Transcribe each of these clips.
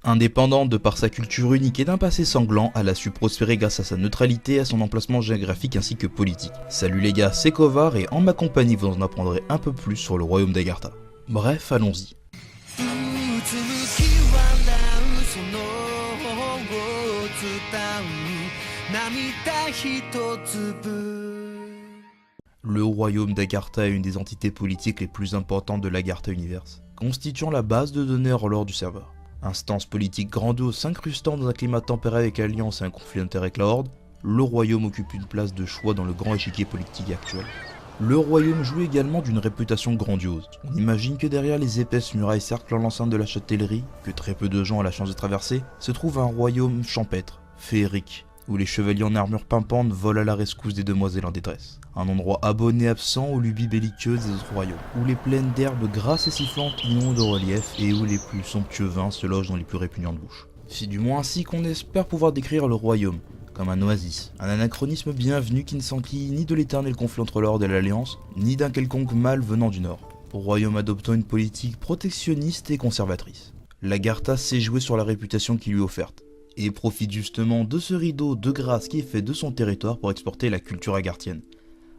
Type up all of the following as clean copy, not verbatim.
Indépendante de par sa culture unique et d'un passé sanglant, elle a su prospérer grâce à sa neutralité et à son emplacement géographique ainsi que politique. Salut les gars, c'est Kovar et en ma compagnie vous en apprendrez un peu plus sur le royaume d'Agartha. Bref, allons-y. Le royaume d'Agartha est une des entités politiques les plus importantes de l'Agartha Universe, constituant la base de données en lore du serveur. Instance politique grandiose s'incrustant dans un climat tempéré avec l'Alliance et un conflit d'intérêts avec la Horde, le royaume occupe une place de choix dans le grand échiquier politique actuel. Le royaume jouit également d'une réputation grandiose. On imagine que derrière les épaisses murailles cerclant l'enceinte de la châtellerie, que très peu de gens ont la chance de traverser, se trouve un royaume champêtre, féerique, où les chevaliers en armure pimpante volent à la rescousse des demoiselles en détresse. Un endroit abonné absent aux lubies belliqueuses des autres royaumes, où les plaines d'herbes grasses et sifflantes inondent de relief et où les plus somptueux vins se logent dans les plus répugnantes bouches. C'est du moins ainsi qu'on espère pouvoir décrire le royaume, comme un oasis, un anachronisme bienvenu qui ne s'enquille ni de l'éternel conflit entre l'Horde et l'Alliance, ni d'un quelconque mal venant du Nord. Royaume adoptant une politique protectionniste et conservatrice. L'Agartha sait jouer sur la réputation qui lui est offerte, et profite justement de ce rideau de grâce qui est fait de son territoire pour exporter la culture agarthienne.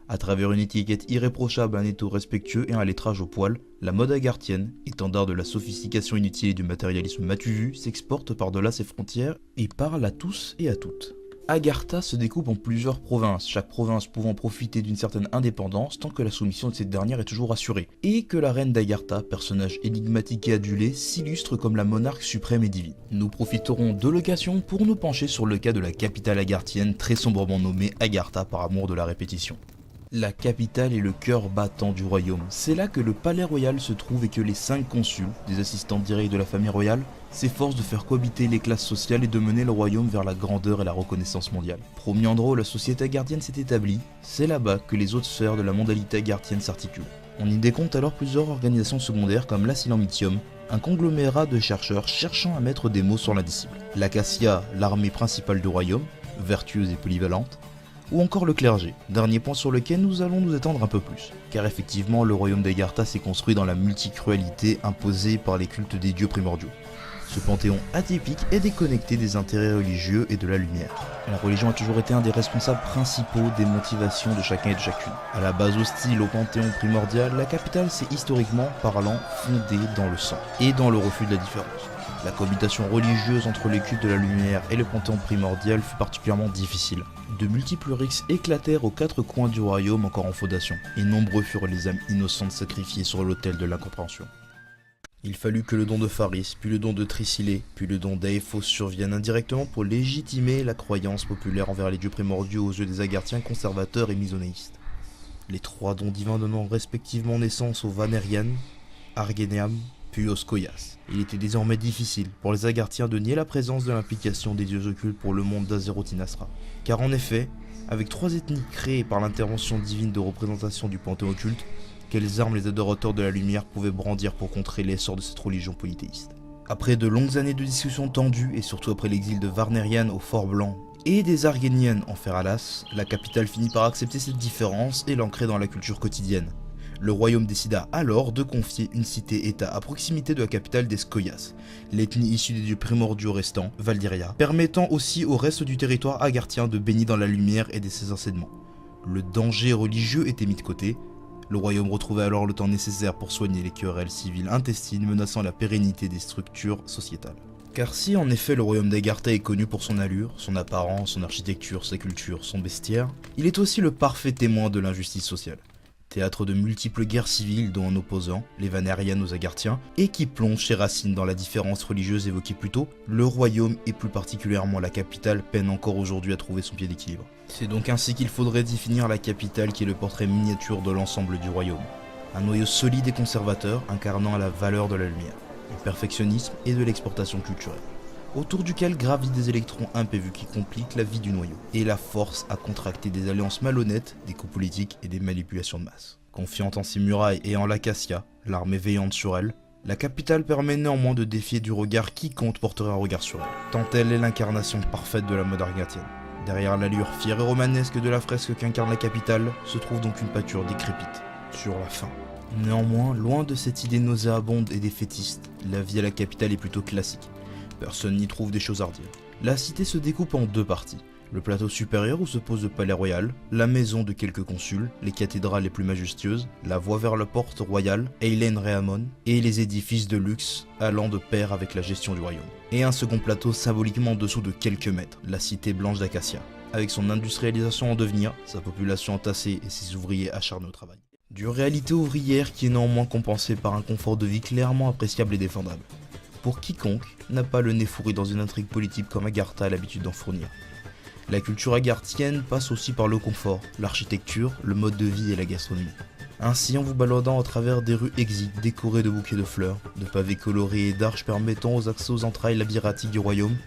À travers une étiquette irréprochable, un étau respectueux et un lettrage au poil, la mode agarthienne, étendard de la sophistication inutile et du matérialisme matu vu, s'exporte par-delà ses frontières et parle à tous et à toutes. Agartha se découpe en plusieurs provinces, chaque province pouvant profiter d'une certaine indépendance tant que la soumission de cette dernière est toujours assurée, et que la reine d'Agartha, personnage énigmatique et adulé, s'illustre comme la monarque suprême et divine. Nous profiterons de l'occasion pour nous pencher sur le cas de la capitale agarthienne, très sombrement nommée Agartha par amour de la répétition. La capitale est le cœur battant du royaume. C'est là que le palais royal se trouve et que les 5 consuls, des assistants directs de la famille royale, s'efforcent de faire cohabiter les classes sociales et de mener le royaume vers la grandeur et la reconnaissance mondiale. Premier endroit où la société agarthienne s'est établie, c'est là-bas que les autres sphères de la mondialité agarthienne s'articulent. On y décompte alors plusieurs organisations secondaires comme l'Asylum Lithium, un conglomérat de chercheurs cherchant à mettre des mots sur l'indicible. L'Acacia, l'armée principale du royaume, vertueuse et polyvalente, ou encore le clergé, dernier point sur lequel nous allons nous étendre un peu plus. Car effectivement, le royaume d'Agartha s'est construit dans la multicrualité imposée par les cultes des dieux primordiaux. Ce panthéon atypique est déconnecté des intérêts religieux et de la lumière. La religion a toujours été un des responsables principaux des motivations de chacun et de chacune. À la base hostile au panthéon primordial, la capitale s'est historiquement parlant fondée dans le sang et dans le refus de la différence. La cohabitation religieuse entre les cultes de la lumière et le panthéon primordial fut particulièrement difficile. De multiples rixes éclatèrent aux 4 coins du royaume encore en fondation, et nombreux furent les âmes innocentes sacrifiées sur l'autel de l'incompréhension. Il fallut que le don de Pharis, puis le don de Tricylée, puis le don d'Aéphos surviennent indirectement pour légitimer la croyance populaire envers les dieux primordiaux aux yeux des Agarthiens conservateurs et misonéistes. Les 3 dons divins donnant respectivement naissance aux Vanerian, Argeneam, puis aux Skoyas. Il était désormais difficile pour les Agarthiens de nier la présence de l'implication des dieux occultes pour le monde d'Azeroth-Inastra. Car en effet, avec 3 ethnies créées par l'intervention divine de représentation du panthéon occulte, quelles armes les adorateurs de la lumière pouvaient brandir pour contrer l'essor de cette religion polythéiste? Après de longues années de discussions tendues, et surtout après l'exil de Varnerian au Fort Blanc, et des Argenian en Feralas, la capitale finit par accepter cette différence et l'ancrer dans la culture quotidienne. Le royaume décida alors de confier une cité-état à proximité de la capitale des Skoyas, l'ethnie issue des dieux primordiaux restants, Valdyria, permettant aussi au reste du territoire agarthien de baigner dans la lumière et de ses enseignements. Le danger religieux était mis de côté, le royaume retrouvait alors le temps nécessaire pour soigner les querelles civiles intestines menaçant la pérennité des structures sociétales. Car si en effet le royaume d'Agartha est connu pour son allure, son apparence, son architecture, sa culture, son bestiaire, il est aussi le parfait témoin de l'injustice sociale. Théâtre de multiples guerres civiles dont un opposant, les Vanerian aux Agarthiens, et qui plonge ses racines dans la différence religieuse évoquée plus tôt, le royaume et plus particulièrement la capitale peine encore aujourd'hui à trouver son pied d'équilibre. C'est donc ainsi qu'il faudrait définir la capitale qui est le portrait miniature de l'ensemble du royaume. Un noyau solide et conservateur incarnant la valeur de la lumière, du perfectionnisme et de l'exportation culturelle, autour duquel gravitent des électrons imprévus qui compliquent la vie du noyau, et la force à contracter des alliances malhonnêtes, des coups politiques et des manipulations de masse. Confiante en ses murailles et en l'Acacia, l'armée veillante sur elle, la capitale permet néanmoins de défier du regard quiconque porterait un regard sur elle, tant elle est l'incarnation parfaite de la mode agarthienne. Derrière l'allure fière et romanesque de la fresque qu'incarne la capitale, se trouve donc une pâture décrépite, sur la fin. Néanmoins, loin de cette idée nauséabonde et défaitiste, la vie à la capitale est plutôt classique. Personne n'y trouve des choses à redire. La cité se découpe en deux parties. Le plateau supérieur où se pose le palais royal, la maison de quelques consuls, les cathédrales les plus majestueuses, la voie vers la porte royale, Eilein Rhéamon, et les édifices de luxe allant de pair avec la gestion du royaume. Et un second plateau symboliquement en dessous de quelques mètres, la cité blanche d'Acacia, avec son industrialisation en devenir, sa population entassée et ses ouvriers acharnés au travail. D'une réalité ouvrière qui est néanmoins compensée par un confort de vie clairement appréciable et défendable. Pour quiconque n'a pas le nez fourré dans une intrigue politique comme Agartha a l'habitude d'en fournir. La culture agarthienne passe aussi par le confort, l'architecture, le mode de vie et la gastronomie. Ainsi, en vous baladant à travers des rues exiguës décorées de bouquets de fleurs, de pavés colorés et d'arches permettant aux accès aux entrailles labyrinthiques du royaume,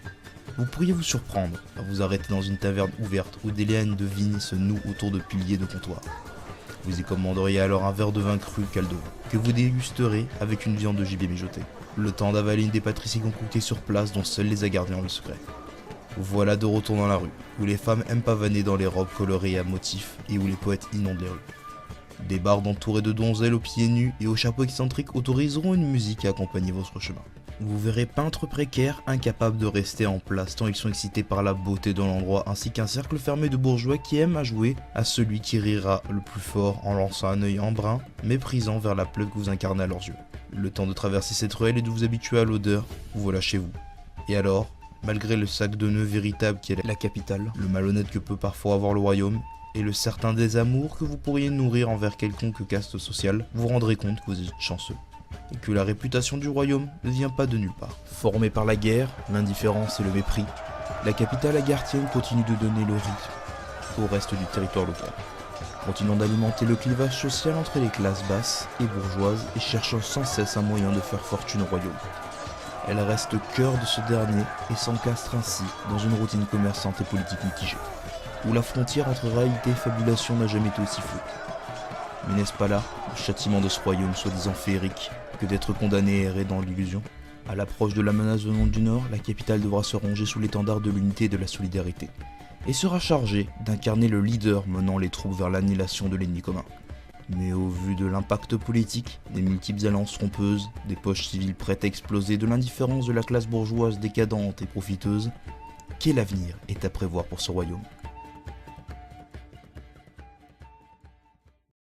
vous pourriez vous surprendre à vous arrêter dans une taverne ouverte où des lianes de vignes se nouent autour de piliers de comptoir. Vous y commanderiez alors un verre de vin cru caldo, que vous dégusterez avec une viande de gibier mijotée. Le temps d'avaler une des pâtisseries concoctées sur place dont seuls les agardiens ont le secret. Voilà de retour dans la rue, où les femmes aiment pavaner dans les robes colorées à motifs et où les poètes inondent les rues. Des bardes entourées de donzelles aux pieds nus et aux chapeaux excentriques autoriseront une musique à accompagner votre chemin. Vous verrez peintres précaires incapables de rester en place tant ils sont excités par la beauté de l'endroit ainsi qu'un cercle fermé de bourgeois qui aiment à jouer à celui qui rira le plus fort en lançant un œil embrun, méprisant vers la peuple que vous incarnez à leurs yeux. Le temps de traverser cette ruelle et de vous habituer à l'odeur, vous voilà chez vous. Et alors, malgré le sac de nœuds véritable qui est la capitale, le malhonnête que peut parfois avoir le royaume, et le certain désamour que vous pourriez nourrir envers quelconque caste sociale, vous rendrez compte que vous êtes chanceux. Et que la réputation du royaume ne vient pas de nulle part. Formée par la guerre, l'indifférence et le mépris, la capitale agarthienne continue de donner le rythme au reste du territoire local, continuant d'alimenter le clivage social entre les classes basses et bourgeoises et cherchant sans cesse un moyen de faire fortune au royaume. Elle reste cœur de ce dernier et s'encastre ainsi dans une routine commerçante et politique mitigée, où la frontière entre réalité et fabulation n'a jamais été aussi floue. Mais n'est-ce pas là le châtiment de ce royaume soi-disant féerique que d'être condamné à errer dans l'illusion? À l'approche de la menace venant du Nord, la capitale devra se ranger sous l'étendard de l'unité et de la solidarité, et sera chargée d'incarner le leader menant les troupes vers l'annihilation de l'ennemi commun. Mais au vu de l'impact politique, des multiples alliances trompeuses, des poches civiles prêtes à exploser, de l'indifférence de la classe bourgeoise décadente et profiteuse, quel avenir est à prévoir pour ce royaume?